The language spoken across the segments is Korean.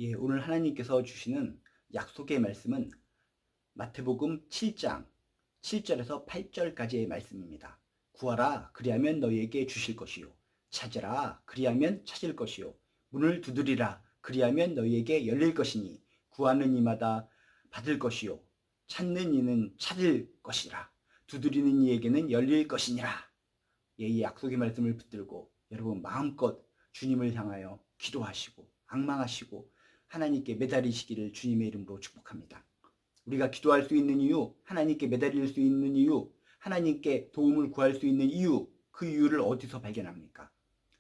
예, 오늘 하나님께서 주시는 약속의 말씀은 마태복음 7장 7절에서 8절까지의 말씀입니다. 구하라 그리하면 너희에게 주실 것이요 찾으라 그리하면 찾을 것이요 문을 두드리라 그리하면 너희에게 열릴 것이니 구하는 이마다 받을 것이요 찾는 이는 찾을 것이라 두드리는 이에게는 열릴 것이니라. 예, 이 약속의 말씀을 붙들고 여러분 마음껏 주님을 향하여 기도하시고 앙망하시고 하나님께 매달리시기를 주님의 이름으로 축복합니다. 우리가 기도할 수 있는 이유, 하나님께 매달릴 수 있는 이유, 하나님께 도움을 구할 수 있는 이유, 그 이유를 어디서 발견합니까?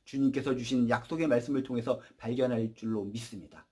주님께서 주신 약속의 말씀을 통해서 발견할 줄로 믿습니다.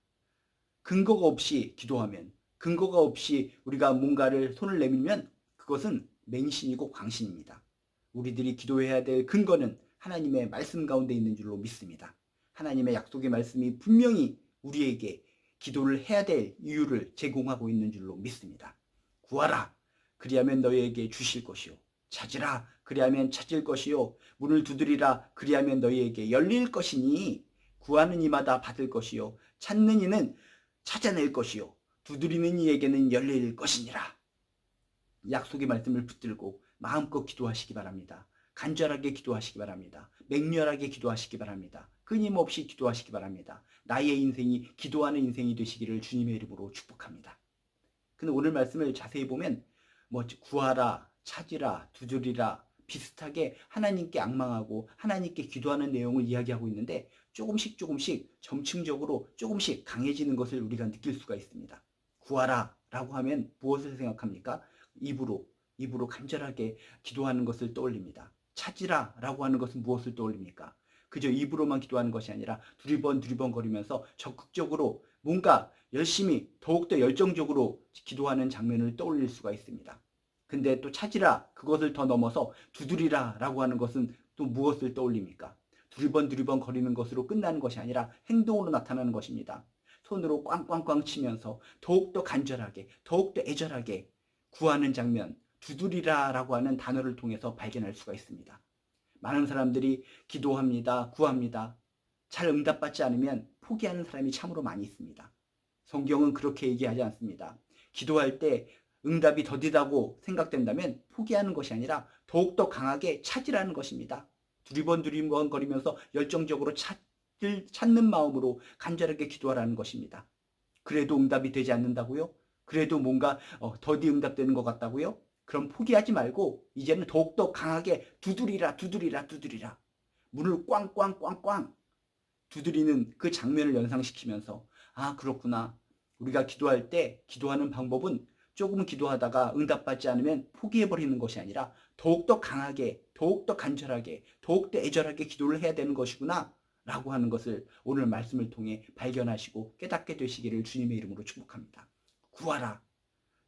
근거가 없이 기도하면, 근거가 없이 우리가 뭔가를 손을 내밀면 그것은 맹신이고 광신입니다. 우리들이 기도해야 될 근거는 하나님의 말씀 가운데 있는 줄로 믿습니다. 하나님의 약속의 말씀이 분명히 우리에게 기도를 해야 될 이유를 제공하고 있는 줄로 믿습니다. 구하라 그리하면 너희에게 주실 것이요 찾으라 그리하면 찾을 것이요 문을 두드리라 그리하면 너희에게 열릴 것이니 구하는 이마다 받을 것이요 찾는 이는 찾아낼 것이요 두드리는 이에게는 열릴 것이니라. 약속의 말씀을 붙들고 마음껏 기도하시기 바랍니다. 간절하게 기도하시기 바랍니다. 맹렬하게 기도하시기 바랍니다. 끊임없이 기도하시기 바랍니다. 나의 인생이 기도하는 인생이 되시기를 주님의 이름으로 축복합니다. 근데 오늘 말씀을 자세히 보면 구하라, 찾으라, 두드리라 비슷하게 하나님께 앙망하고 하나님께 기도하는 내용을 이야기하고 있는데 조금씩 점층적으로 조금씩 강해지는 것을 우리가 느낄 수가 있습니다. 구하라 라고 하면 무엇을 생각합니까? 입으로 간절하게 기도하는 것을 떠올립니다. 찾으라 라고 하는 것은 무엇을 떠올립니까? 그저 입으로만 기도하는 것이 아니라 두리번 거리면서 적극적으로 뭔가 열심히 더욱더 열정적으로 기도하는 장면을 떠올릴 수가 있습니다. 근데 또 찾으라 그것을 더 넘어서 두드리라 라고 하는 것은 또 무엇을 떠올립니까? 두리번 거리는 것으로 끝나는 것이 아니라 행동으로 나타나는 것입니다. 손으로 꽝꽝꽝 치면서 더욱더 간절하게 더욱더 애절하게 구하는 장면, 두드리라 라고 하는 단어를 통해서 발견할 수가 있습니다. 많은 사람들이 기도합니다. 구합니다. 잘 응답받지 않으면 포기하는 사람이 참으로 많이 있습니다. 성경은 그렇게 얘기하지 않습니다. 기도할 때 응답이 더디다고 생각된다면 포기하는 것이 아니라 더욱더 강하게 찾으라는 것입니다. 두리번 거리면서 열정적으로 찾는 마음으로 간절하게 기도하라는 것입니다. 그래도 응답이 되지 않는다고요? 그래도 뭔가 더디 응답되는 것 같다고요? 그럼 포기하지 말고 이제는 더욱더 강하게 두드리라. 문을 꽝꽝꽝꽝 두드리는 그 장면을 연상시키면서 아 그렇구나. 우리가 기도할 때 기도하는 방법은 조금 기도하다가 응답받지 않으면 포기해버리는 것이 아니라 더욱더 강하게 더욱더 간절하게 더욱더 애절하게 기도를 해야 되는 것이구나 라고 하는 것을 오늘 말씀을 통해 발견하시고 깨닫게 되시기를 주님의 이름으로 축복합니다. 구하라.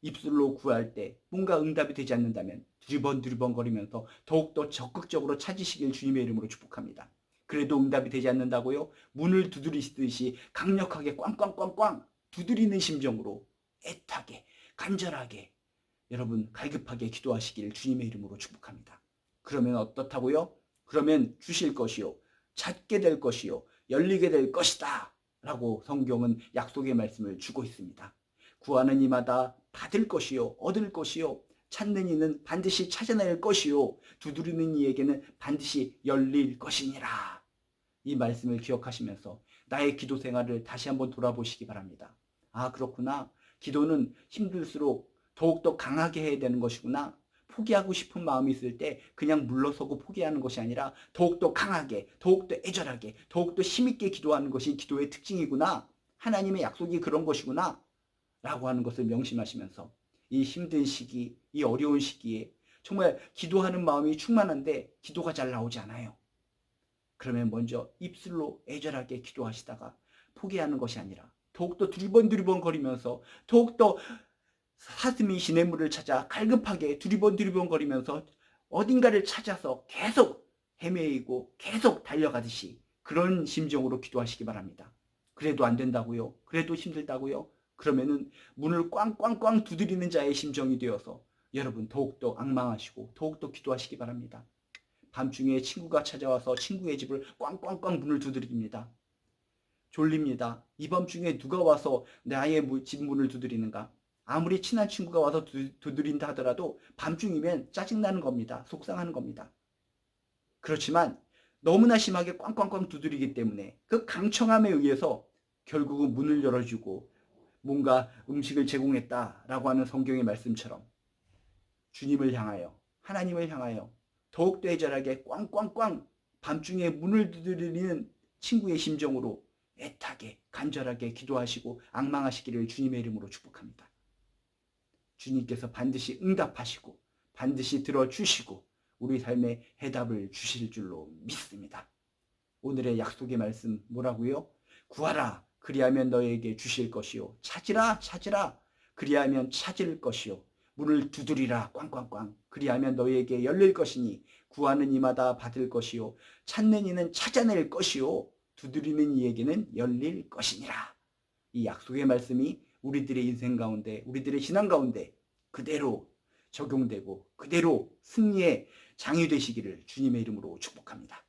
입술로 구할 때 뭔가 응답이 되지 않는다면 두리번 거리면서 더욱더 적극적으로 찾으시길 주님의 이름으로 축복합니다. 그래도 응답이 되지 않는다고요? 문을 두드리시듯이 강력하게 꽝꽝꽝꽝 두드리는 심정으로 애타게 간절하게 여러분 갈급하게 기도하시길 주님의 이름으로 축복합니다. 그러면 어떻다고요? 그러면 주실 것이요 찾게 될 것이요 열리게 될 것이다 라고 성경은 약속의 말씀을 주고 있습니다. 구하는 이마다 받을 것이요 얻을 것이요 찾는 이는 반드시 찾아낼 것이요 두드리는 이에게는 반드시 열릴 것이니라. 이 말씀을 기억하시면서 나의 기도 생활을 다시 한번 돌아보시기 바랍니다. 아 그렇구나. 기도는 힘들수록 더욱더 강하게 해야 되는 것이구나. 포기하고 싶은 마음이 있을 때 그냥 물러서고 포기하는 것이 아니라 더욱더 강하게 더욱더 애절하게 더욱더 힘있게 기도하는 것이 기도의 특징이구나. 하나님의 약속이 그런 것이구나 라고 하는 것을 명심하시면서 이 힘든 시기, 이 어려운 시기에 정말 기도하는 마음이 충만한데 기도가 잘 나오지 않아요. 그러면 먼저 입술로 애절하게 기도하시다가 포기하는 것이 아니라 더욱더 두리번 거리면서 더욱더 사슴이 시냇물을 찾아 갈급하게 두리번 거리면서 어딘가를 찾아서 계속 헤매이고 계속 달려가듯이 그런 심정으로 기도하시기 바랍니다. 그래도 안 된다고요? 그래도 힘들다고요? 그러면은 문을 꽝꽝꽝 두드리는 자의 심정이 되어서 여러분 더욱더 앙망하시고 더욱더 기도하시기 바랍니다. 밤중에 친구가 찾아와서 친구의 집을 꽝꽝꽝 문을 두드립니다. 졸립니다. 이 밤중에 누가 와서 나의 집 문을 두드리는가? 아무리 친한 친구가 와서 두드린다 하더라도 밤중이면 짜증나는 겁니다. 속상하는 겁니다. 그렇지만 너무나 심하게 꽝꽝꽝 두드리기 때문에 그 강청함에 의해서 결국은 문을 열어주고 뭔가 음식을 제공했다라고 하는 성경의 말씀처럼 주님을 향하여, 하나님을 향하여 더욱더 애절하게 꽝꽝꽝 밤중에 문을 두드리는 친구의 심정으로 애타게 간절하게 기도하시고 앙망하시기를 주님의 이름으로 축복합니다. 주님께서 반드시 응답하시고 반드시 들어주시고 우리 삶에 해답을 주실 줄로 믿습니다. 오늘의 약속의 말씀 뭐라고요? 구하라 그리하면 너에게 주실 것이요 찾으라 찾으라 그리하면 찾을 것이요 문을 두드리라 꽝꽝꽝 그리하면 너에게 열릴 것이니 구하는 이마다 받을 것이요 찾는 이는 찾아낼 것이요 두드리는 이에게는 열릴 것이니라. 이 약속의 말씀이 우리들의 인생 가운데 우리들의 신앙 가운데 그대로 적용되고 그대로 승리의 장이 되시기를 주님의 이름으로 축복합니다.